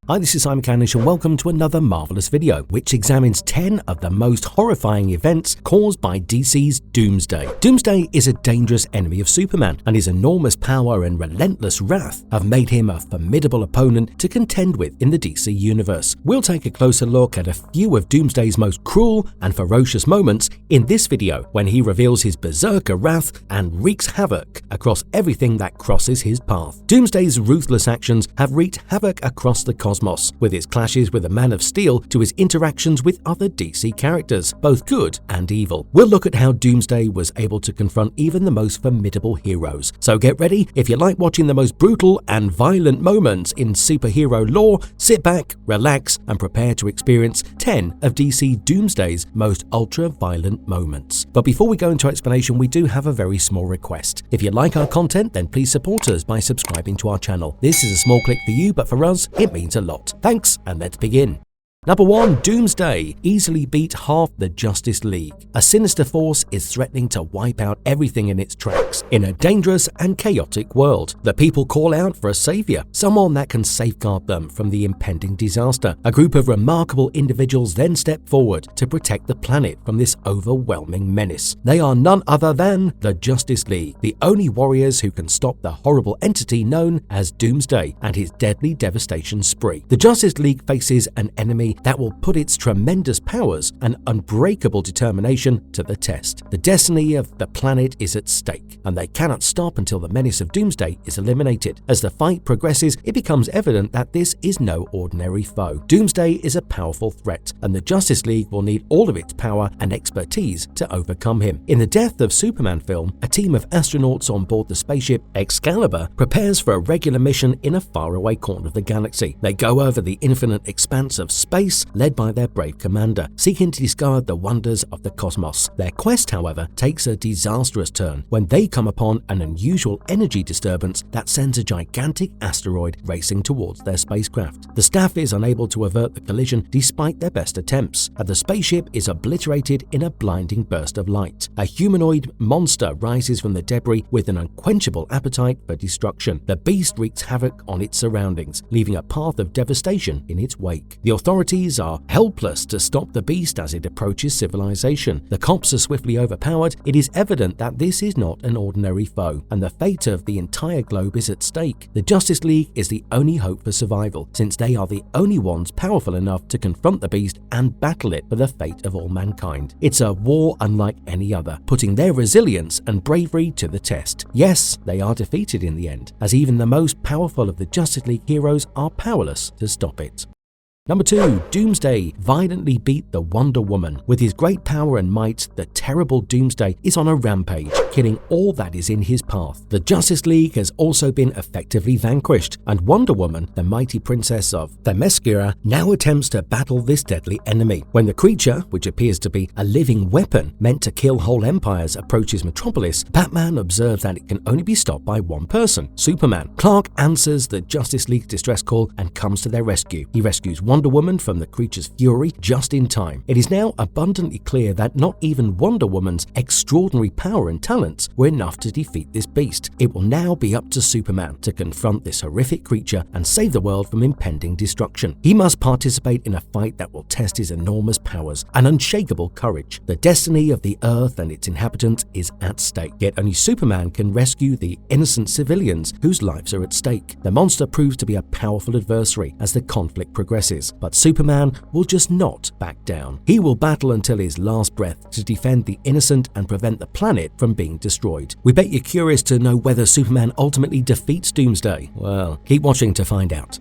Hi, this is Simon Canish and welcome to another marvelous video, which examines 10 of the most horrifying events caused by DC's Doomsday. Doomsday is a dangerous enemy of Superman, and his enormous power and relentless wrath have made him a formidable opponent to contend with in the DC universe. We'll take a closer look at a few of Doomsday's most cruel and ferocious moments in this video, when he reveals his berserker wrath and wreaks havoc across everything that crosses his path. Doomsday's ruthless actions have wreaked havoc across the cosmos, with his clashes with the Man of Steel to his interactions with other DC characters, both good and evil. We'll look at how Doomsday was able to confront even the most formidable heroes. So get ready. If you like watching the most brutal and violent moments in superhero lore, sit back, relax, and prepare to experience 10 of DC Doomsday's most ultra-violent moments. But before we go into explanation, we do have a very small request. If you like our content, then please support us by subscribing to our channel. This is a small click for you, but for us, it means a lot. Thanks, and let's begin. Number 1. Doomsday easily beat half the Justice League. A sinister force is threatening to wipe out everything in its tracks. In a dangerous and chaotic world, the people call out for a savior, someone that can safeguard them from the impending disaster. A group of remarkable individuals then step forward to protect the planet from this overwhelming menace. They are none other than the Justice League, the only warriors who can stop the horrible entity known as Doomsday and his deadly devastation spree. The Justice League faces an enemy that will put its tremendous powers and unbreakable determination to the test. The destiny of the planet is at stake, and they cannot stop until the menace of Doomsday is eliminated. As the fight progresses, it becomes evident that this is no ordinary foe. Doomsday is a powerful threat, and the Justice League will need all of its power and expertise to overcome him. In the Death of Superman film, a team of astronauts on board the spaceship Excalibur prepares for a regular mission in a faraway corner of the galaxy. They go over the infinite expanse of space, led by their brave commander, seeking to discover the wonders of the cosmos. Their quest, however, takes a disastrous turn when they come upon an unusual energy disturbance that sends a gigantic asteroid racing towards their spacecraft. The staff is unable to avert the collision despite their best attempts, and the spaceship is obliterated in a blinding burst of light. A humanoid monster rises from the debris with an unquenchable appetite for destruction. The beast wreaks havoc on its surroundings, leaving a path of devastation in its wake. The authorities are helpless to stop the beast as it approaches civilization. The cops are swiftly overpowered. It is evident that this is not an ordinary foe, and the fate of the entire globe is at stake. The Justice League is the only hope for survival, since they are the only ones powerful enough to confront the beast and battle it for the fate of all mankind. It's a war unlike any other, putting their resilience and bravery to the test. Yes, they are defeated in the end, as even the most powerful of the Justice League heroes are powerless to stop it. Number 2. Doomsday violently beat the Wonder Woman. With his great power and might, the terrible Doomsday is on a rampage, killing all that is in his path. The Justice League has also been effectively vanquished, and Wonder Woman, the mighty princess of Themyscira, now attempts to battle this deadly enemy. When the creature, which appears to be a living weapon meant to kill whole empires, approaches Metropolis, Batman observes that it can only be stopped by one person, Superman. Clark answers the Justice League's distress call and comes to their rescue. He rescues Wonder Woman from the creature's fury just in time. It is now abundantly clear that not even Wonder Woman's extraordinary power and talents were enough to defeat this beast. It will now be up to Superman to confront this horrific creature and save the world from impending destruction. He must participate in a fight that will test his enormous powers and unshakable courage. The destiny of the Earth and its inhabitants is at stake, yet only Superman can rescue the innocent civilians whose lives are at stake. The monster proves to be a powerful adversary as the conflict progresses, but Superman will just not back down. He will battle until his last breath to defend the innocent and prevent the planet from being destroyed. We bet you're curious to know whether Superman ultimately defeats Doomsday. Well, keep watching to find out.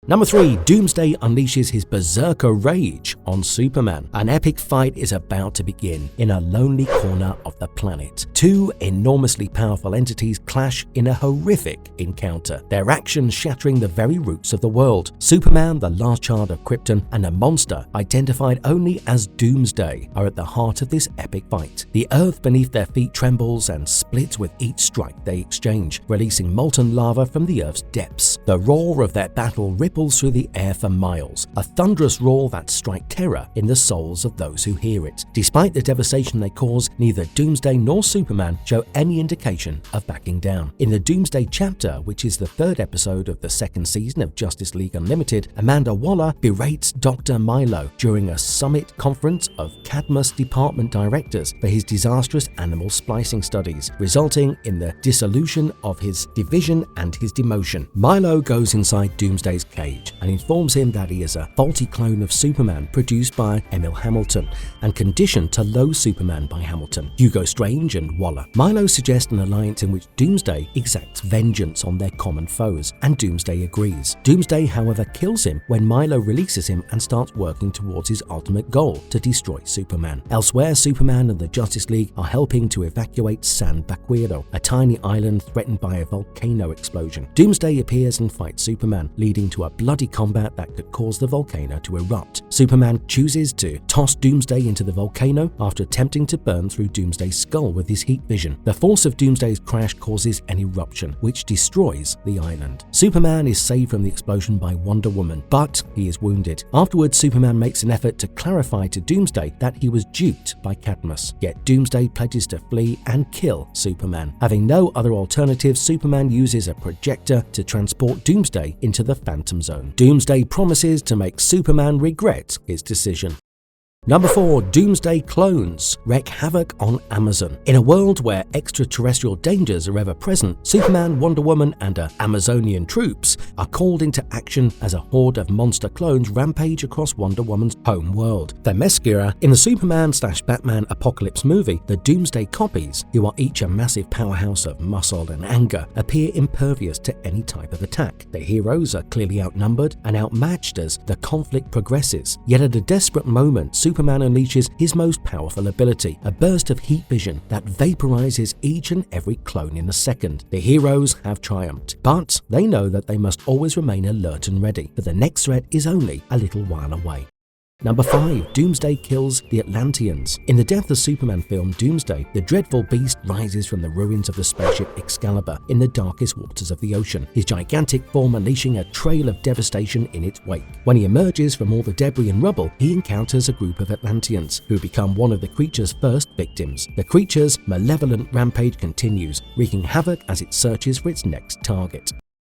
Number 3. Doomsday unleashes his berserker rage on Superman. An epic fight is about to begin in a lonely corner of the planet. Two enormously powerful entities clash in a horrific encounter, their actions shattering the very roots of the world. Superman, the last child of Krypton, and a monster identified only as Doomsday are at the heart of this epic fight. The earth beneath their feet trembles and splits with each strike they exchange, releasing molten lava from the earth's depths. The roar of their battle rips ripples through the air for miles, a thunderous roar that strikes terror in the souls of those who hear it. Despite the devastation they cause, neither Doomsday nor Superman show any indication of backing down. In the Doomsday chapter, which is the third episode of the second season of Justice League Unlimited, Amanda Waller berates Dr. Milo during a summit conference of Cadmus department directors for his disastrous animal splicing studies, resulting in the dissolution of his division and his demotion. Milo goes inside Doomsday's cage and informs him that he is a faulty clone of Superman produced by Emil Hamilton and conditioned to loathe Superman by Hamilton, Hugo Strange and Waller. Milo suggests an alliance in which Doomsday exacts vengeance on their common foes, and Doomsday agrees. Doomsday, however, kills him when Milo releases him and starts working towards his ultimate goal, to destroy Superman. Elsewhere, Superman and the Justice League are helping to evacuate San Baquiro, a tiny island threatened by a volcano explosion. Doomsday appears and fights Superman, leading to a bloody combat that could cause the volcano to erupt. Superman chooses to toss Doomsday into the volcano after attempting to burn through Doomsday's skull with his heat vision. The force of Doomsday's crash causes an eruption, which destroys the island. Superman is saved from the explosion by Wonder Woman, but he is wounded. Afterwards, Superman makes an effort to clarify to Doomsday that he was duped by Cadmus, yet Doomsday pledges to flee and kill Superman. Having no other alternatives, Superman uses a projector to transport Doomsday into the Phantom Zone. Doomsday promises to make Superman regret his decision. Number 4. Doomsday clones wreak havoc on Amazon. In a world where extraterrestrial dangers are ever present, Superman, Wonder Woman, and Amazonian troops are called into action as a horde of monster clones rampage across Wonder Woman's home world. Themyscira. In the Superman/Batman Apocalypse movie, the Doomsday copies, who are each a massive powerhouse of muscle and anger, appear impervious to any type of attack. The heroes are clearly outnumbered and outmatched as the conflict progresses. Yet at a desperate moment, Superman unleashes his most powerful ability, a burst of heat vision that vaporizes each and every clone in a second. The heroes have triumphed, but they know that they must always remain alert and ready, for the next threat is only a little while away. Number 5. Doomsday kills the Atlanteans. In the Death of Superman film Doomsday, the dreadful beast rises from the ruins of the spaceship Excalibur in the darkest waters of the ocean, his gigantic form unleashing a trail of devastation in its wake. When he emerges from all the debris and rubble, he encounters a group of Atlanteans, who become one of the creature's first victims. The creature's malevolent rampage continues, wreaking havoc as it searches for its next target.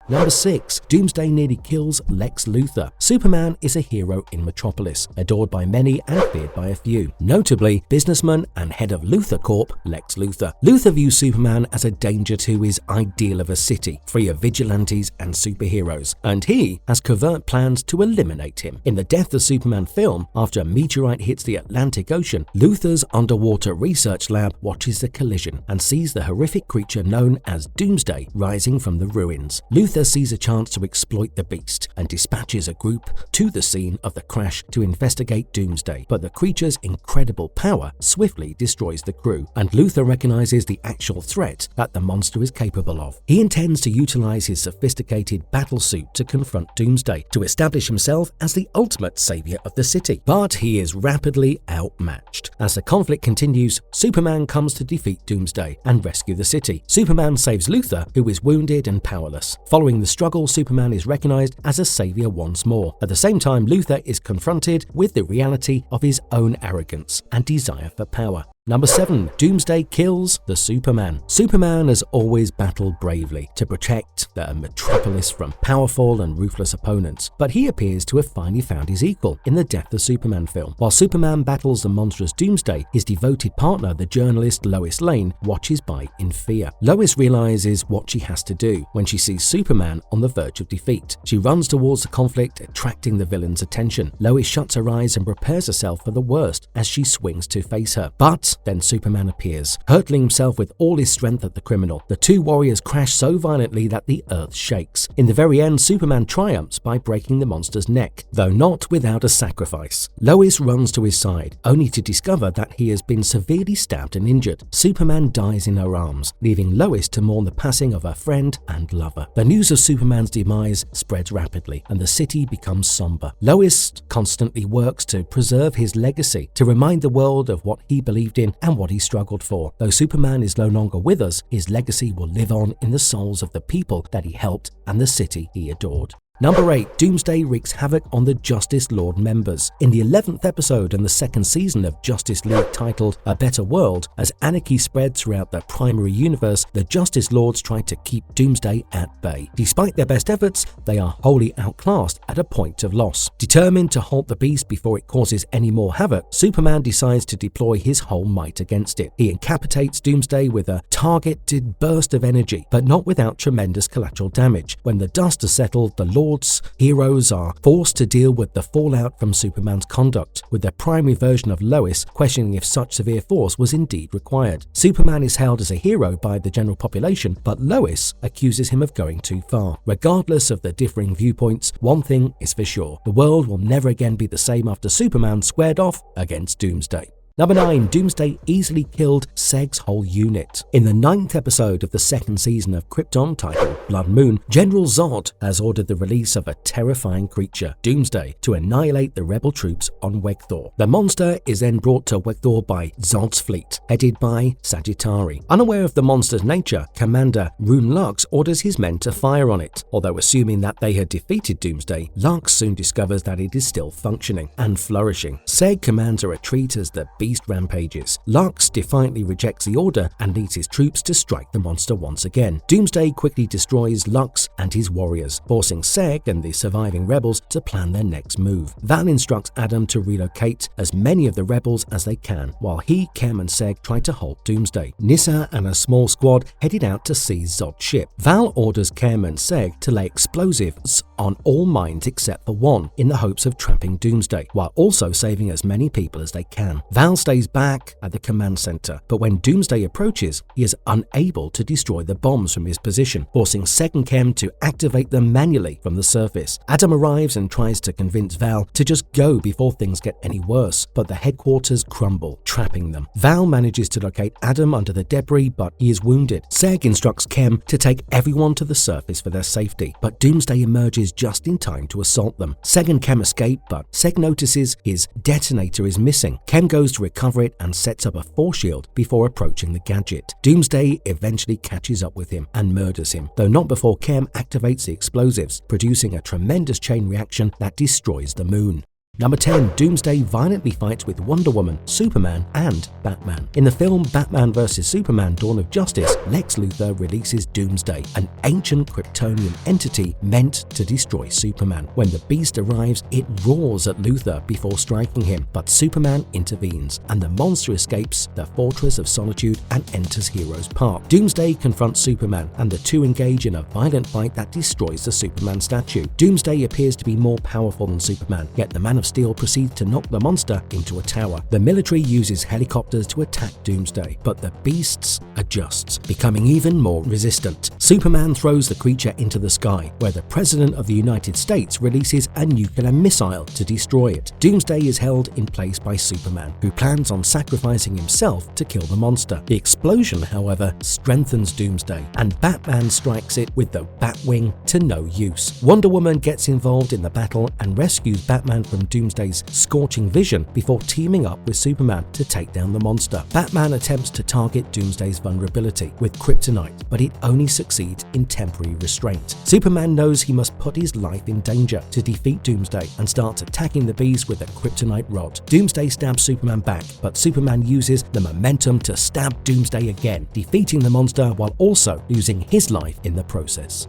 Number 6. Doomsday nearly kills Lex Luthor. Superman is a hero in Metropolis, adored by many and feared by a few. Notably, businessman and head of Luthor Corp, Lex Luthor. Luthor views Superman as a danger to his ideal of a city, free of vigilantes and superheroes, and he has covert plans to eliminate him. In the Death of Superman film, after a meteorite hits the Atlantic Ocean, Luthor's underwater research lab watches the collision and sees the horrific creature known as Doomsday rising from the ruins. Luthor sees a chance to exploit the beast and dispatches a group to the scene of the crash to investigate Doomsday, but the creature's incredible power swiftly destroys the crew, and Luthor recognizes the actual threat that the monster is capable of. He intends to utilize his sophisticated battle suit to confront Doomsday, to establish himself as the ultimate savior of the city, but he is rapidly outmatched. As the conflict continues, Superman comes to defeat Doomsday and rescue the city. Superman saves Luthor, who is wounded and powerless. Following the struggle, Superman is recognized as a savior once more. At the same time, Luthor is confronted with the reality of his own arrogance and desire for power. Number 7. Doomsday kills the Superman. Superman has always battled bravely to protect the Metropolis from powerful and ruthless opponents, but he appears to have finally found his equal in the Death of Superman film. While Superman battles the monstrous Doomsday, his devoted partner, the journalist Lois Lane, watches by in fear. Lois realizes what she has to do when she sees Superman on the verge of defeat. She runs towards the conflict, attracting the villain's attention. Lois shuts her eyes and prepares herself for the worst as she swings to face her. But then Superman appears, hurtling himself with all his strength at the criminal. The two warriors crash so violently that the earth shakes. In the very end, Superman triumphs by breaking the monster's neck, though not without a sacrifice. Lois runs to his side, only to discover that he has been severely stabbed and injured. Superman dies in her arms, leaving Lois to mourn the passing of her friend and lover. The news of Superman's demise spreads rapidly, and the city becomes somber. Lois constantly works to preserve his legacy, to remind the world of what he believed in and what he struggled for. Though Superman is no longer with us, his legacy will live on in the souls of the people that he helped and the city he adored. Number 8. Doomsday wreaks havoc on the Justice Lord members. In the 11th episode and the second season of Justice League titled A Better World, as anarchy spread throughout the primary universe, the Justice Lords try to keep Doomsday at bay. Despite their best efforts, they are wholly outclassed at a point of loss. Determined to halt the beast before it causes any more havoc, Superman decides to deploy his whole might against it. He incapacitates Doomsday with a targeted burst of energy, but not without tremendous collateral damage. When the dust has settled, the Lord's heroes are forced to deal with the fallout from Superman's conduct, with the primary version of Lois questioning if such severe force was indeed required. Superman is hailed as a hero by the general population, but Lois accuses him of going too far. Regardless of the differing viewpoints, one thing is for sure: the world will never again be the same after Superman squared off against Doomsday. Number 9. Doomsday easily killed Seg's whole unit. In the 9th episode of the second season of Krypton titled Blood Moon, General Zod has ordered the release of a terrifying creature, Doomsday, to annihilate the rebel troops on Wegthor. The monster is then brought to Wegthor by Zod's fleet, headed by Sagittari. Unaware of the monster's nature, Commander Rune Lux orders his men to fire on it. Although assuming that they had defeated Doomsday, Lux soon discovers that it is still functioning and flourishing. Seg commands a retreat as the beast rampages. Lux defiantly rejects the order and leads his troops to strike the monster once again. Doomsday quickly destroys Lux and his warriors, forcing Seg and the surviving rebels to plan their next move. Val instructs Adam to relocate as many of the rebels as they can, while he, Kem, and Seg try to halt Doomsday. Nyssa and a small squad headed out to seize Zod's ship. Val orders Kem and Seg to lay explosives on all mines except for one, in the hopes of trapping Doomsday, while also saving as many people as they can. Val stays back at the command center, but when Doomsday approaches, he is unable to destroy the bombs from his position, forcing Seg and Kem to activate them manually from the surface. Adam arrives and tries to convince Val to just go before things get any worse, but the headquarters crumble, trapping them. Val manages to locate Adam under the debris, but he is wounded. Seg instructs Kem to take everyone to the surface for their safety, but Doomsday emerges just in time to assault them. Seg and Kem escape, but Seg notices his detonator is missing. Kem goes to recover it and sets up a force shield before approaching the gadget. Doomsday eventually catches up with him and murders him, though not before Kem activates the explosives, producing a tremendous chain reaction that destroys the moon. Number 10. Doomsday violently fights with Wonder Woman, Superman, and Batman. In the film Batman vs. Superman: Dawn of Justice, Lex Luthor releases Doomsday, an ancient Kryptonian entity meant to destroy Superman. When the beast arrives, it roars at Luthor before striking him, but Superman intervenes, and the monster escapes the Fortress of Solitude and enters Heroes Park. Doomsday confronts Superman, and the two engage in a violent fight that destroys the Superman statue. Doomsday appears to be more powerful than Superman, yet the Man of Steel proceeds to knock the monster into a tower. The military uses helicopters to attack Doomsday, but the beast adjusts, becoming even more resistant. Superman throws the creature into the sky, where the President of the United States releases a nuclear missile to destroy it. Doomsday is held in place by Superman, who plans on sacrificing himself to kill the monster. The explosion, however, strengthens Doomsday, and Batman strikes it with the Batwing to no use. Wonder Woman gets involved in the battle and rescues Batman from Doomsday's scorching vision before teaming up with Superman to take down the monster. Batman attempts to target Doomsday's vulnerability with kryptonite, but it only succeeds in temporary restraint. Superman knows he must put his life in danger to defeat Doomsday and starts attacking the beast with a kryptonite rod. Doomsday stabs Superman back, but Superman uses the momentum to stab Doomsday again, defeating the monster while also losing his life in the process.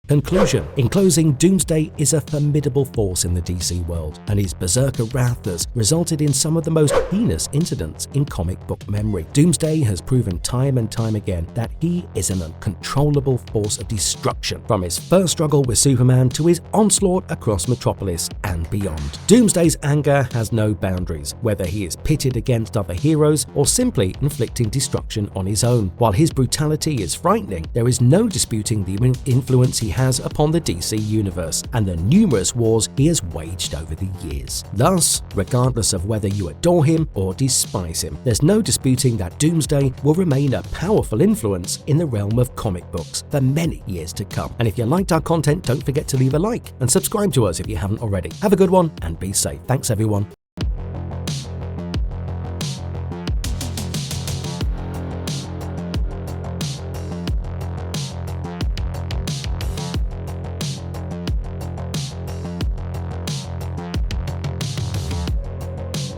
Conclusion. In closing, Doomsday is a formidable force in the DC world, and his berserker wrath has resulted in some of the most heinous incidents in comic book memory. Doomsday has proven time and time again that he is an uncontrollable force of destruction, from his first struggle with Superman to his onslaught across Metropolis and beyond. Doomsday's anger has no boundaries, whether he is pitted against other heroes or simply inflicting destruction on his own. While his brutality is frightening, there is no disputing the influence he has upon the DC universe and the numerous wars he has waged over the years. Thus, regardless of whether you adore him or despise him, there's no disputing that Doomsday will remain a powerful influence in the realm of comic books for many years to come. And if you liked our content, don't forget to leave a like and subscribe to us if you haven't already. Have a good one and be safe. Thanks everyone.